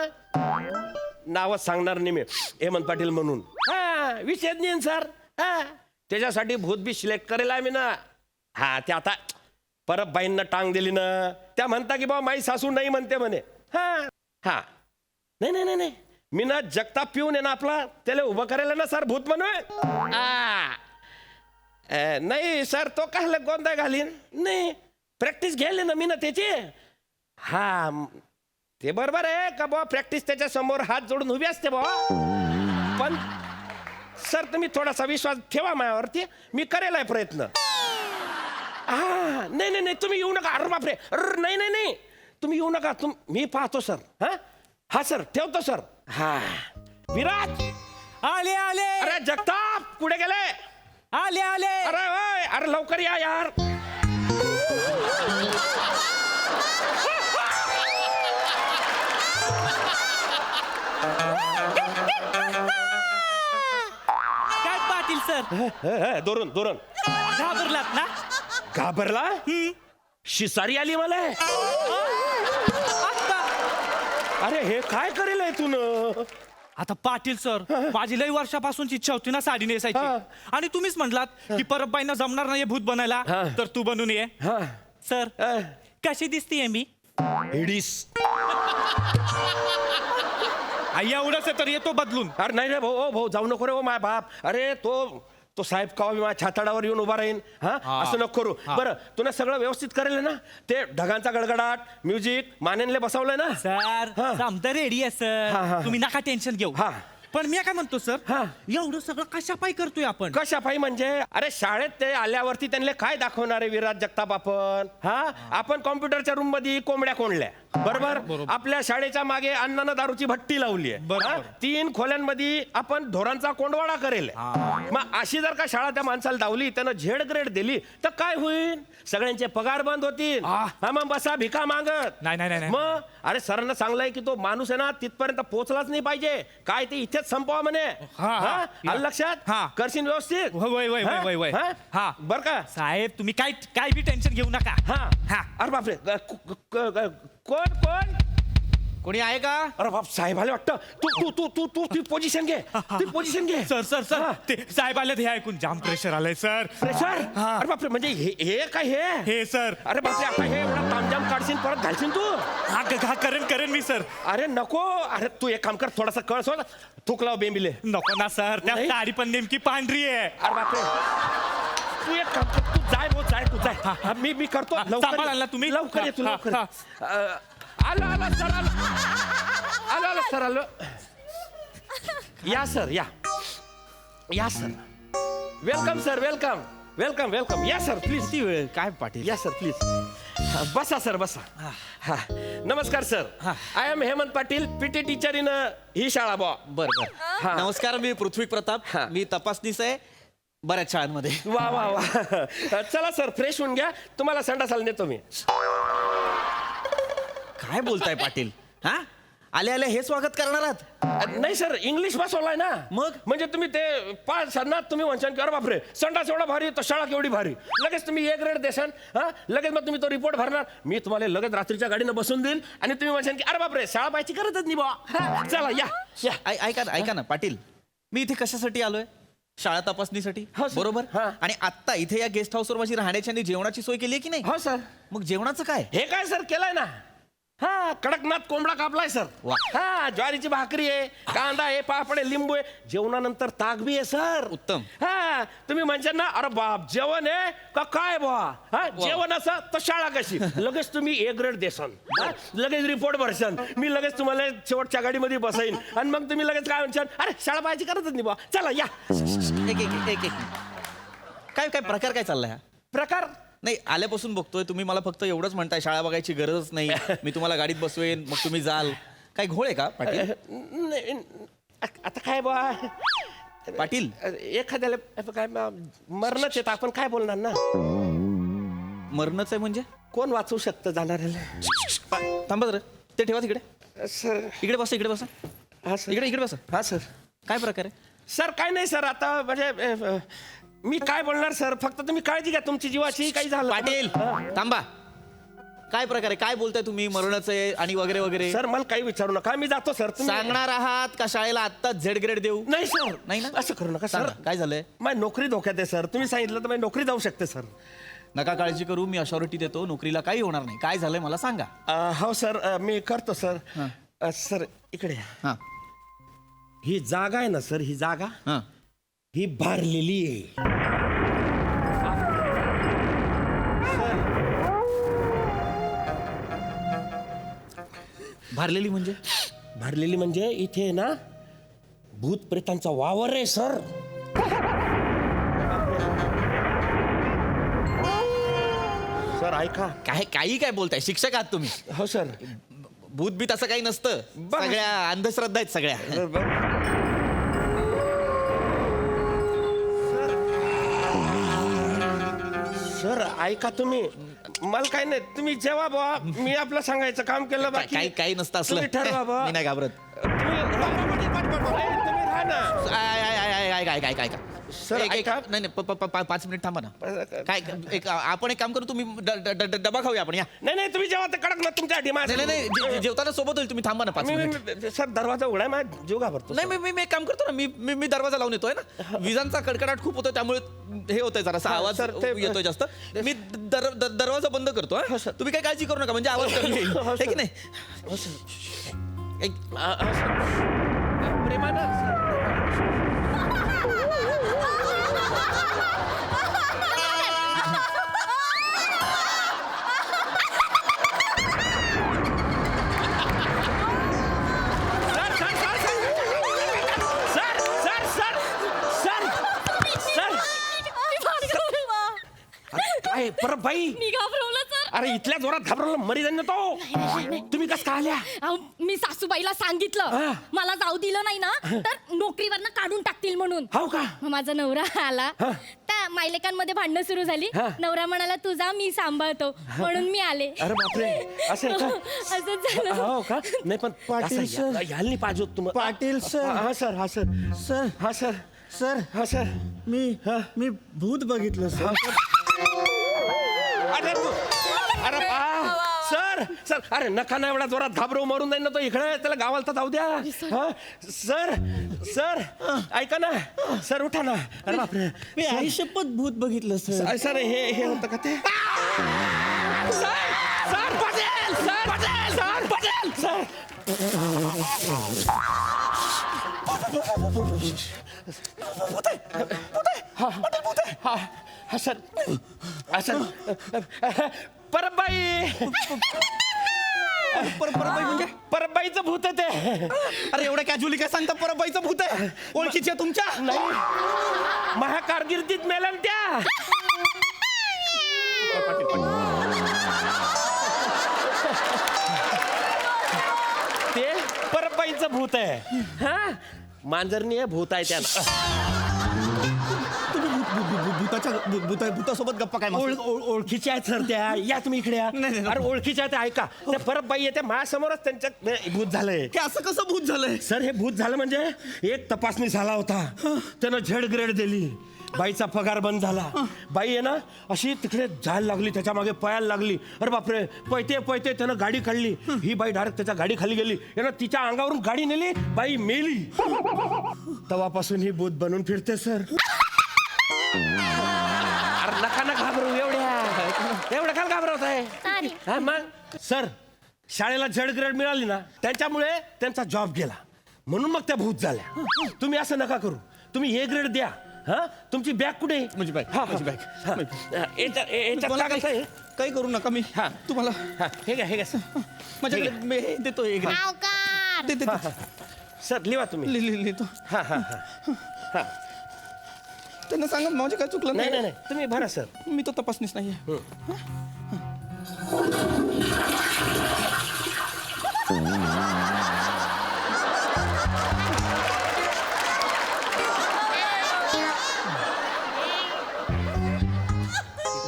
नावच सांगणार नाही मी, हेमंत पाटील म्हणून. हा, विषय नाही सर. हा, त्याच्यासाठी भूत बी सिलेक्ट करेल आहे मी ना. हा, ते आता परत बाईंना टांग दिली ना, त्या म्हणता की बाबा माई सासू नाही म्हणते म्हणे. हा हा, नाही नाही नाही नाही, मी ना जगताप पिऊन आहे ना आपला, त्याला उभं करायला ना सर भूत म्हणून. नाही सर, तो काय गोंधळ घालीन. नाही, प्रॅक्टिस घ्यायला ना मी ना त्याची. हा, ते बरोबर आहे का बुवा, प्रॅक्टिस त्याच्या समोर हात जोडून उभी असते बुवा. पण सर तुम्ही थोडासा विश्वास ठेवा माझ्यावरती, मी करेल आहे प्रयत्न. नाही नाही नाही तुम्ही येऊ नका. अरे बापरे, अरे नाही नाही नाही तुम्ही येऊ नका. मी पाहतो सर. हा सर ठेवतो सर. हा विराज आले आले अरे जगताप कुठे गेले? आले आले. अरे ओय, अरे लवकर या यार. काय पाटील सर दोरून दोरून घाबरलात ना? घाबरला? शिसारी आली मला. अरे हे काय करेल आहे तू? आता पाटील सर माझी लई वर्षापासूनची इच्छा होती ना साडी नेसायची. आणि तुम्हीच म्हटलात की परबबाईंना जमणार नाही भूत बनायला, तर तू बनून ये. सर कशी दिसतीये मी? हिडीस. एवढंच तर येतो बदलून. अरे नाही रे भाऊ, भाऊ जाऊ नको रे. माय बाप, अरे तो साहेब कवा मी माझ्या छाताडावर येऊन उभा राहीन. असं नको करू. बरं तुला सगळं व्यवस्थित करेल ना? ते ढगांचा गडगडाट, म्युझिक मानेनले बसवलंय ना? सर आमचं रेडी आहे सर, तुम्ही नका टेन्शन घेऊ. पण मी काय म्हणतो सर, एवढं सगळं कशा पायी करतोय आपण? कशा पायी म्हणजे? अरे शाळेत ते आल्यावरती त्यांना काय दाखवणार आहे विराज जगताप आपण? आपण कॉम्प्युटरच्या रूम मध्ये कोंबड्या कोंडल्या, बरोबर? आपल्या शाळेच्या मागे अन्नानं दारूची भट्टी लावली आहे. 3 खोल्यांमध्ये आपण ढोरांचा कोंडवाडा करेल. मग अशी जर का शाळा त्या माणसाला दावली, त्यानं झेड ग्रेड दिली तर काय होईल? सगळ्यांचे पगार बंद होतील. मग बसा भिका मागत. नाही. मग अरे सरांना सांगलंय की तो माणूस आहे ना तिथपर्यंत पोहोचलाच नाही पाहिजे. काय ते इथेच संपवा म्हणे. आलं लक्षात? करशील व्यवस्थित? बर का साहेब तुम्ही काय बी टेन्शन घेऊ नका. अरे बापरे, कोण कोणी आहे का? अरे बाप, साहेब आले वाटतं. तू पोझिशन घे. तू पोझिशन घे. सर ते साहेब आले हे ऐकून जाम प्रेशर आलंय सर. प्रेशर? अरे बापरे, म्हणजे हे काय हे सर. अरे बापरे, आता हे एवढा तामजाम काढशील परत घालशील तू? करेन मी सर. अरे नको. अरे तू एक काम कर, थोडासा कळ सोड, थूक लाव बेंबिले. नको ना सर, त्या साडी पण नेमकी पांढरी आहे. अरे बापरे, तू एक काम कर, तू जाय. मी करतो. सांभाळ आणला तुम्ही? लवकर ये तू, लवकर. आलो सर. या सर. Welcome sir, welcome. या सर प्लीज. किती वेळ? काय पाटील? या सर प्लीज. बसा सर, बसा. नमस्कार sir. I am Hemant Patil, PT teacher in ही शाळा बॉ. बरं. नमस्कार, मी पृथ्वी प्रताप. मी तपासनीस आहे बऱ्याच शाळांमध्ये. वा. चला सर, फ्रेश होऊन घ्या. तुम्हाला संडासाला नेतो मी. काय बोलताय पाटील? आले हे स्वागत करणार आहात? नाही सर, इंग्लिश बसवलाय ना. मग म्हणजे तुम्ही ते 5 सणात तुम्ही म्हणशाल की अरे बापरे संडास एवढा भारी तर शाळा केवढी भारी. लगेच तुम्ही A ग्रेड देशाल. लगेच मग तुम्ही तो रिपोर्ट भरणार. मी तुम्हाला लगेच रात्रीच्या गाडीनं बसून देईन आणि तुम्ही म्हणशाल की अरे बापरे शाळा पाहायची गरजच नाही बा. चला या. ऐका ना पाटील, मी इथे कशासाठी आलोय? शाळा तपासणीसाठी, बरोबर? आणि आता इथे या गेस्ट हाऊसवर माझी राहण्याची आणि जेवणाची सोय केली आहे की नाही? हो सर. मग जेवणाचं काय? हे काय सर केलंय ना. कडकनाथ कोंबडा कापलाय सर. ज्वारीची भाकरी आहे, कांदा आहे, पापड आहे, लिंबू आहे. जेवणानंतर ताक बी आहे सर. उत्तम. तुम्ही म्हणशाल ना अरे बाप जेवण आहे का काय बा. जेवण असं तर शाळा कशी. लगेच तुम्ही A ग्रेड देसान. लगेच रिपोर्ट भरसान. मी लगेच तुम्हाला शेवटच्या गाडीमध्ये बसाईन आणि मग तुम्ही लगेच काय म्हणशाल अरे शाळा पाहायची गरजच नाही बा. चला या. एक काय प्रकार काय चाललाय? प्रकार नाही, आल्यापासून बघतोय तुम्ही मला फक्त एवढंच म्हणताय शाळा बघायची गरजच नाही, मी तुम्हाला गाडीत बसवेन मग तुम्ही जाल. काय घोळ आहे का पाटील? आता काय बा पाटील, एखाद्याला काय मरणच येत, आपण काय बोलणार ना. मरणच आहे म्हणजे कोण वाचवू शकतं जाणाऱ्याला? थांबा जरा, ते ठेवा तिकडे. सर इकडे बसा. इकडे बसा. हा सर. काय प्रकार आहे? सर काय नाही सर, आता म्हणजे मी काय बोलणार सर, फक्त तुम्ही काळजी घ्या तुमची जीवाची. काही झालं पाटील थांबा. काय प्रकार आहे? काय बोलताय तुम्ही? मरणच आहे आणि वगैरे वगैरे. सर मला काही विचारू नका, मी जातो सर. सांगणार आहात का शाळेला आत्ताच Z ग्रेड देऊ? नाही सर. नाही ना, असं करू नका सर. काय झालंय? माझी नोकरी धोक्यात आहे सर. तुम्ही सांगितलं तर माझी नोकरी जाऊ शकते सर. नका काळजी करू, मी अशॉरिटी देतो, नोकरीला काही होणार नाही. काय झालंय मला सांगा. हो सर, मी करतो सर. सर इकडे. ही जागा आहे ना सर, ही जागा ही भरलेली आहे. भरलेली म्हणजे इथे ना भूत प्रेतांचा वावर आहे सर. सर ऐका. काही काय बोलताय? शिक्षक आहात तुम्ही. हो सर. भूत बीत असं काही नसतं. बरं. सगळ्या अंधश्रद्धा आहेत सगळ्या. सर ऐका तुम्ही, मला काय नाही, तुम्ही जेव्हा बुवा मी आपलं सांगायचं काम केलं बाकी काही नसतं असलं. तुम्ही ठरवा बुवा. मी नाही घाबरत. तुम्ही राहा ना. काय सर, ऐका. नाही 5 मिनिट थांबा ना. काय आपण एक काम करू, तुम्ही डबा खाऊया आपण. या. नाही तुम्ही जेव्हा ते कडक ना तुमच्या डिमांड. नाही जेवताना सोबत होईल. तुम्ही थांबा ना 5 मिनिट. सर दरवाजा उघडा, माझा जीव घाबरतो. नाही मी एक काम करतो ना, मी दरवाजा लावून येतोय ना. विजांचा कडकडाट खूप होतो, त्यामुळे हे होतंय जरासा आवाज येतोय जास्त. मी दरवाजा बंद करतो. तुम्ही काही काळजी करू नका, म्हणजे आवाज कमी येईल. है की नाही? प्रेमानं काय परत बाई. मी घाबरवलं सर. अरे इथल्या जोरात घाबरवलं मरी जाईन ना तो. तुम्ही कसं काय आल्या? अहो, मी सासूबाईला सांगितलं मला जाऊ दिलं नाही ना तर नोकरीवरनं काढून टाकतील म्हणून. हो का? मग माझा नवरा आला. त्या मायलेकांमध्ये भांडणं सुरू झाली. नवरा म्हणाला तू जा, मी सांभाळतो, म्हणून मी आले. अरे बापरे, असं आहे का? असंच झालं. हो का? नाही पण पाटील सर. ह्याला नाही पाहिजे होतं तुम्हाला. पाटील सर. हा सर, हा सर, सर हा सर, सर हा सर. मी भूत बघितलं सर. अरे सर सर, अरे नका ना एवढा जोरात घाबरव, मरून जाईन ना तो. इकडे त्याला गावाला तर जाऊ द्या. हा सर सर ऐका ना सर, उठा ना. अरे बापरे, मी आयुष्यपत भूत बघितलं सर. सर हे होतं का ते? Sir Patel, sir Patel, sir Patel, sir. हा सर, हा सर. परबाई. परबाई म्हणजे? परबाईचं भूत आहे ते. अरे एवढ्या कॅज्युअली काय सांगता? परबाईचं भूत आहे? ओळखीची आहे तुमच्या? नाही, महाकारगिर्दीत मेल्या ना त्या. ते परबाईचं भूत आहे. हा मांजरणी भूत आहे त्याला. भूतासोबत गप्पा काय? ओळखीच्या आहेत सर त्या. या तुम्ही इकडे या. अरे ओळखीच्या आहेत, ऐका. त्या परत बाई आहे, त्या माझ्यासमोरच त्यांच्या भूत झालंय. असं कसं भूत झालंय? सर हे भूत झालं म्हणजे एक तपासणी झाला होता, त्यानं झेड ग्रेड दिली, बाईचा पगार बंद झाला. बाई आहे ना अशी तिकडे जायला लागली, त्याच्या मागे पळायला लागली. अरे बापरे, पळते पळते त्यानं गाडी काढली. ही बाई डायरेक्ट त्याच्या गाडी खाली गेली. यानं तिच्या अंगावरून गाडी नेली, बाई मेली. तेव्हापासून ही भूत बनून फिरते सर. अरे नका ना घाबरू, एवढं का घाबरवत आहे? मग सर शाळेला झेड ग्रेड मिळाली ना, त्यांच्यामुळे त्यांचा जॉब गेला, म्हणून मग त्या भूत झाल्या. तुम्ही असं नका करू, तुम्ही ए ग्रेड द्या. हा तुमची बॅग कुठे? माझी बॅग. माझी बॅग. काही करू नका. मी तुम्हाला हे घ्या सर, माझ्याकडे मी देतो एक. सर लिहा तुम्ही. लिहितो. हा हा हा. त्यांना सांगा माझे काय चुकलं नाही नाही तुम्ही भरा सर. मी तो तपासणीच नाहीये.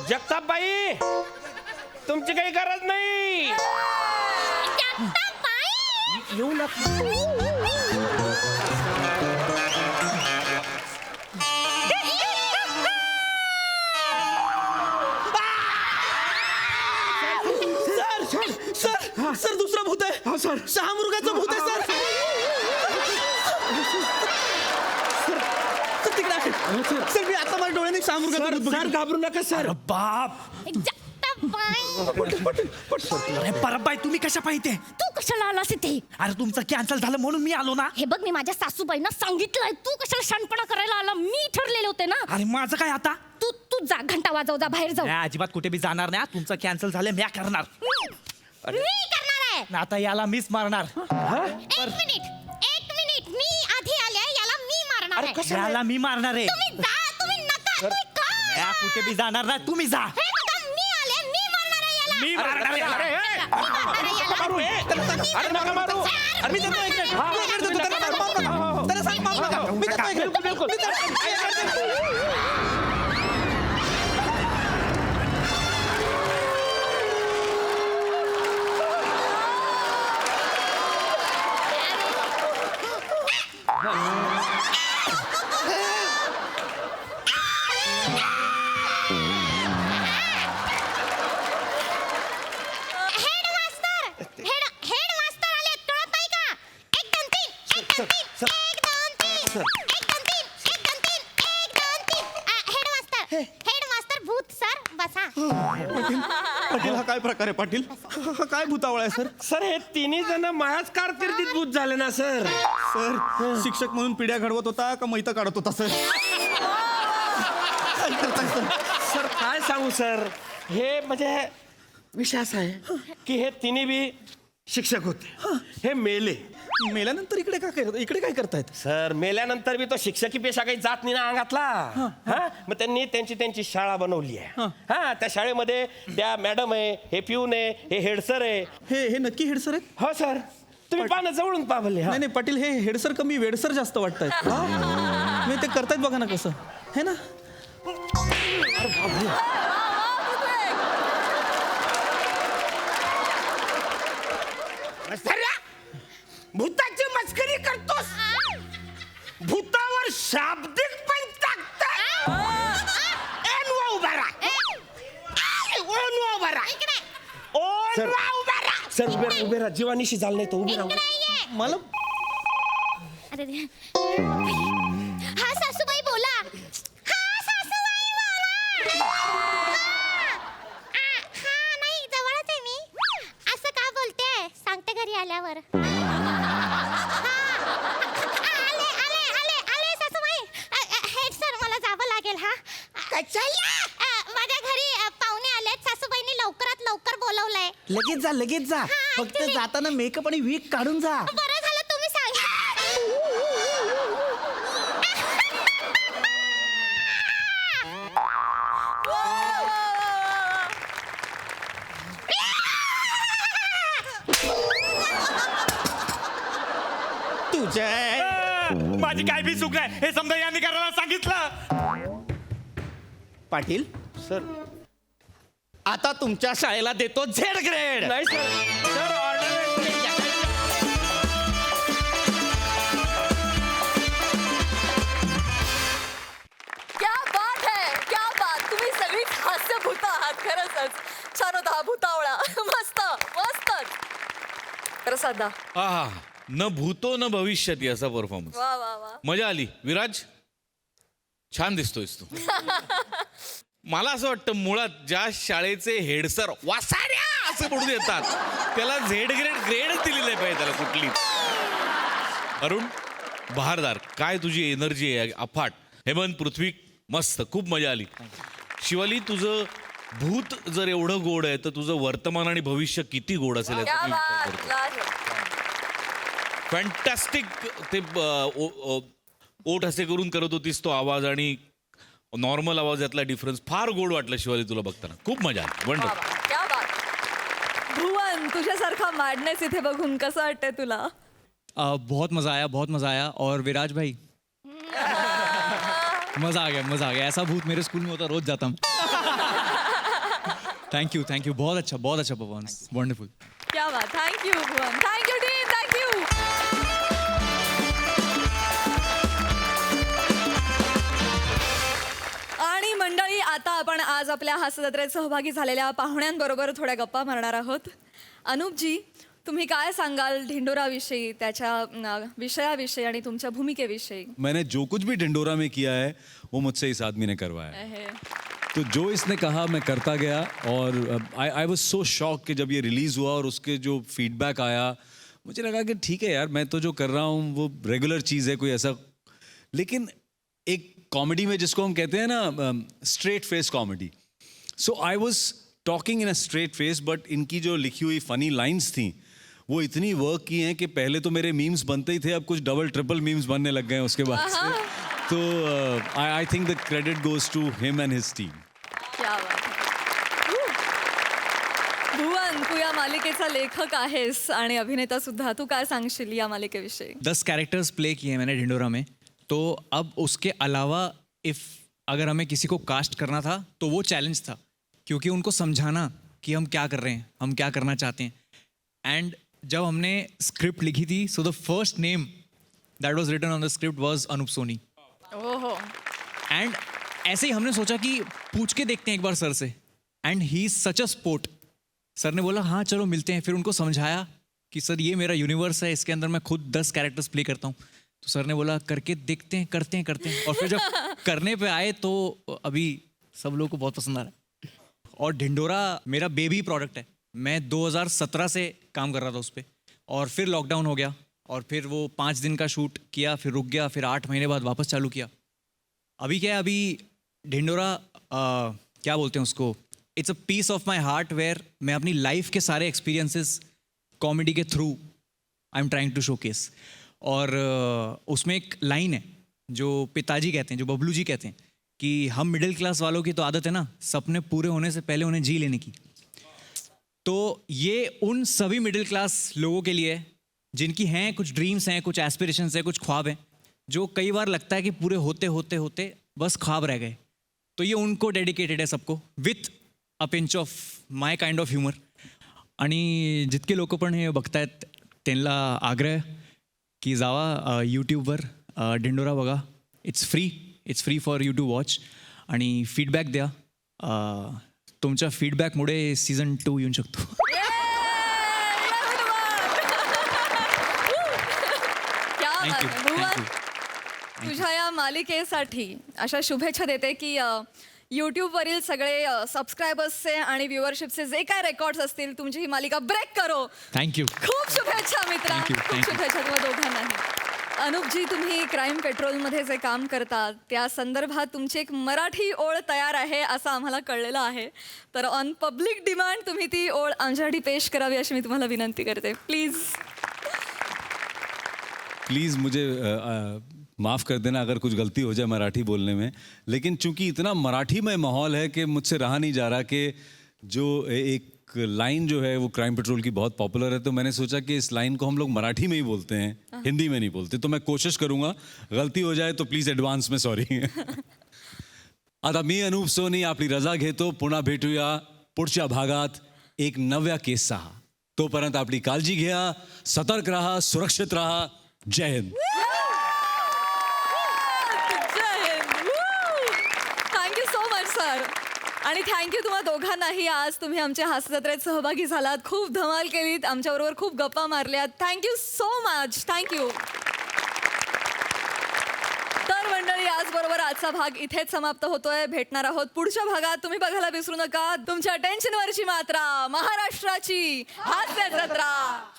जगतापबाई, तुमची काही गरज नाही. येऊ नका. सर दुसरं भूत आहे. सर शहामृगाचं भूत आहे सर. तिकडे आहे. सर मी आता माझ्या डोळ्याने शहामृगाचं भूत. सर घाबरू नका सर. बाप. अरे परबाई, तुम्ही कशा पाहिजे? तू कशाला आलास इथे? अरे तुमचं कॅन्सल झालं म्हणून मी आलो ना. हे बघ, मी माझ्या सासूबाईंना सांगितलंय, तू कशाला शानपणा करायला आला? मी ठरलेले होते ना. अरे माझं काय आता? तू तू जा, घंटा वाजव, जा बाहेर जाऊ. नाही, अजिबात कुठे बी जाणार नाही. तुमचं कॅन्सल झालं, मी करणार. मी करणार आहे. आता याला मीच मारणार. एक मिनिट, मी आधी आले, याला मी मारणार आहे. याला मी मारणार आहे. तुम्ही जा, तुम्ही नका. कुठे बी जाणार नाही, तुम्ही जा. हे बघा, मी आले, मी मारणार मी मारणार आहे याला. मारू, अरे नका मारू. अरे मी देतो एक मिनिट. त्याला सांग, मारू नका. मी देतो एक मिनिट. बिलकुल. हेड मास्तर आले कळत नाही का? 1 2 3 1 2 3 1 2 3 1 2 3 1 2 3 1 2 3 हेड मास्तर भूत सर बसा. पाटील, हा काय प्रकार आहे पाटील? हा काय भूतावळ आहे सर? सर हे तिन्ही जण माझ्याच कारकिर्दीत भूत झाले ना सर. सर, शिक्षक म्हणून पिढ्या घडवत होता का मैतं काढत होता सर? काय करताय सर? सर काय सांगू सर, हे म्हणजे विषय असा आहे की हे तिन्ही बी शिक्षक होते. हे मेले. मेल्यानंतर इकडे काय करतायत? सर मेल्यानंतर बी तो शिक्षकी पेशा काही जात नाही ना अंगातला. हा मग त्यांनी त्यांची शाळा बनवली आहे. हा त्या शाळेमध्ये त्या मॅडम आहे, हे पिऊन आहे, हे हेडसर आहे. हे नक्की हेडसर आहेत? हो सर, तुम्ही पाहणं जवळून पाहिले. नाही नाही पाटील, हे हेडसर कमी वेडसर जास्त वाटतायत. मी ते करतायत बघा ना कसं, है ना? भूताची मस्करी करतोस. भूतावर शाब्दिक पण टाकता. सर उभे राहा. जीवानीशी झालं नाही तर उभे राहा. मला अरे हा सासूबाई बोला. हा सासूबाई बोला. हा नाही जवळच आहे मी. असं का बोलते? सांगते घरी आल्यावर. आले सासूबाई. हेड सर मला जावं लागेल. हा माझ्या घरी पाहुणे आलेत. सासूबाईंनी लवकरात लवकर बोलवलंय. लगेच जा. फक्त जाताना मेकअप आणि वीक काढून जा. बरं झालं तुम्ही सांगा. तुझ्या माझी काय बी चूक आहे हे समजा यांनी करायला सांगितलं. पाटील सर आता तुमच्या शाळेला देतो झेड ग्रेड. नाही सर. सर ऑर्डर क्या बात है, क्या बात. तुम्ही सगळीच हास्यभूत आहात. खरंच छान होता हा भूतावळा. मस्त मस्तच. प्रसादा आहा, न भूतो न भविष्यती असा परफॉर्मन्स. वा वा वा. मजा आली. विराज, छान दिसतोयस तू. मला असं वाटतं मुळात ज्या शाळेचे हेडसर वासाऱ्या असे म्हणून येतात त्याला झेड ग्रेडच दिलेलं पाहिजे त्याला कुठली. अरुण बहारदार, काय तुझी एनर्जी आहे अफाट. हेमंत, पृथ्वी, मस्त, खूप मजा आली. शिवाली, तुझं भूत जर एवढं गोड आहे तर तुझं वर्तमान आणि भविष्य किती गोड असेल क्या याचा मी विचार बात. करतो. लाजवाब. फॅन्टॅस्टिक. ते ओठ असे करून करत होतीस तो आवाज आणि नॉर्मल आवाज यातला डिफरन्स फार गोड वाटलं शिवाली तुला बघताना. खूप मजा आली. वा वंडरफुल. वा. क्या बात. भुवन, तुझ्यासारखा मॅडनेस इथे बघून कसं वाटतंय तुला? बहुत मजा आया. और विराज भाई मजा आ गया. ऐसा भूत मेरे स्कूल में होता, रोज जाता हूँ. Thank you. बहुत अच्छा परफॉर्मेंस. वंडरफुल. क्या बात. Thank you Bhuvan. Thank you team. Thank you. आणि मंडळी, आता आपण आज आपल्या हास्यजत्रेत सहभागी झालेल्या पाहुण्यांबरोबर थोड्या गप्पा मारणार आहोत. अनुपजी, तुम्ही काय सांगाल ढिंडोराविषयी, त्याच्या विषयाविषयी आणि तुमच्या भूमिकेविषयी? मैंने जो कुछ भी ढिंडोरा में किया है वो मुझसे इस आदमी ने करवाया है. तो जो इसने कहा मैं करता गया. और आई वॉज सो शॉक कि जब ये रिलीज़ हुआ और उसके जो फीडबैक आया मुझे लगा कि ठीक है यार, मैं तो जो कर रहा हूँ वो रेगुलर चीज़ है, कोई ऐसा. लेकिन एक कॉमेडी में जिसको हम कहते हैं ना straight face comedy, so I was talking in a straight face, but इनकी जो लिखी हुई फनी लाइन्स थी वो इतनी वर्क की हैं कि पहले तो मेरे मीम्स बनते ही थे, अब कुछ डबल ट्रिपल मीम्स बनने लग गए हैं उसके बाद से. तो I think the credit goes to him and his team. क्या बात है. भुवन, तू या मालिकेचा लेखक आहेस आणि अभिनेता सुद्धा. तू काय सांगशील या मालिकेविषयी? 10 कैरेक्टर्स प्ले किए हैं मैंने ढिंडोरा में. तो अब उसके अलावा अगर हमें किसी को कास्ट करना था तो वो चैलेंज था, क्योंकि उनको समझाना कि हम क्या कर रहे हैं, हम क्या करना चाहते हैं. एंड जब हमने स्क्रिप्ट लिखी थी, so the first name that वाज रिटन ऑन द स्क्रिप्ट वाज अनूप सोनी. ओहो. एंड ऐसे ही हमने सोचा कि पूछ के देखते हैं एक बार सर से. And he is such a sport. Sir ने बोला हाँ चलो मिलते हैं. फिर उनको समझाया कि सर ये मेरा यूनिवर्स है, इसके अंदर मैं खुद 10 कैरेक्टर्स प्ले करता हूँ. तो सर ने बोला करके देखते हैं, करते हैं. और फिर जब करने पे आए तो अभी सब लोगों को बहुत पसंद आ रहा है. और ढिंडोरा मेरा बेबी प्रोडक्ट है. मैं 2017 से काम कर रहा था उस पर, और फिर लॉकडाउन हो गया, और फिर वो 5 दिन का शूट किया, फिर रुक गया, फिर 8 महीने बाद वापस चालू किया. अभी क्या है, अभी ढिंडोरा क्या बोलते हैं उसको, it's a piece of my heart where मैं अपनी लाइफ के सारे एक्सपीरियंसेस कॉमेडी के through I am trying to showcase. और उसमें एक लाइन है जो पिताजी कहते हैं, जो बबलू जी कहते हैं, कि हम मिडिल क्लास वालों की तो आदत है ना सपने पूरे होने से पहले उन्हें जी लेने की. तो ये उन सभी मिडिल क्लास लोगों के लिए है जिनकी हैं कुछ ड्रीम्स हैं, कुछ एस्पिरेशंस हैं, कुछ ख्वाब हैं, जो कई बार लगता है कि पूरे होते होते होते बस ख्वाब रह गए. तो ये उनको डेडिकेटेड आहे सबको, with a pinch of my kind of humour. आणि जितके लोक पण हे बघतायत त्यांना आग्रह की जावा यूट्यूबवर ढिंडोरा बघा. It's free for you to watch. आणि फीडबॅक द्या. तुमच्या फीडबॅकमुळे सीझन 2 येऊ शकतो. क्या बात थँक्यू आहे. भुवन, थँक्यू. तुझ्या या मालिकेसाठी अशा शुभेच्छा देते की यूट्यूबवरील सगळे सबस्क्रायबर्सचे आणि व्ह्युअरशिपचे जे काय रेकॉर्ड्स असतील, तुमची ही मालिका ब्रेक करो. थँक्यू. खूप शुभेच्छा मित्रा. Thank you, खूप thank you. शुभेच्छा तुम्हाला दोघांनाही. अनुपजी, तुम्ही क्राईम पेट्रोलमध्ये जे काम करता त्या संदर्भात तुमची एक मराठी ओळ तयार आहे असं आम्हाला कळलेलं आहे. तर ऑन पब्लिक डिमांड तुम्ही ती ओळ आमच्यासाठी पेश करावी अशी मी तुम्हाला विनंती करते. प्लीज. प्लीज़ मुझे माफ़ कर देना अगर कुछ गलती हो जाए मराठी बोलने में, लेकिन चूंकि इतना मराठी में माहौल है कि मुझसे रहा नहीं जा रहा कि जो एक लाइन जो है वो क्राइम पेट्रोल की बहुत पॉपुलर है, तो मैंने सोचा कि इस लाइन को हम लोग मराठी में ही बोलते हैं, हिंदी में नहीं बोलते. तो मैं कोशिश करूँगा, गलती हो जाए तो प्लीज़ ॲडव्हान्स में सॉरी. आता मी अनूप सोनी आपली रजा घेतो. पुन्हा भेटूया पुढच्या भागात एक नव्या केससह. तोपर्यंत आपली काळजी घ्या, सतर्क राहा, सुरक्षित राहा. जय Hind. Thank you so much sir. आणि थँक्यू तुम्हा दोघांनाही. आज तुम्ही आमच्या हास्यजत्रेत सहभागी झालात, खूप धमाल केलीत, आमच्याबरोबर खूप गप्पा मारल्यात. Thank you so much. थँक्यू. तर मंडळी, आजबरोबर आजचा भाग इथेच समाप्त होतोय. भेटणार आहोत पुढच्या भागात. तुम्ही बघायला विसरू नका तुमच्या टेन्शनवरची मात्रा, महाराष्ट्राची हास्य जत्रा.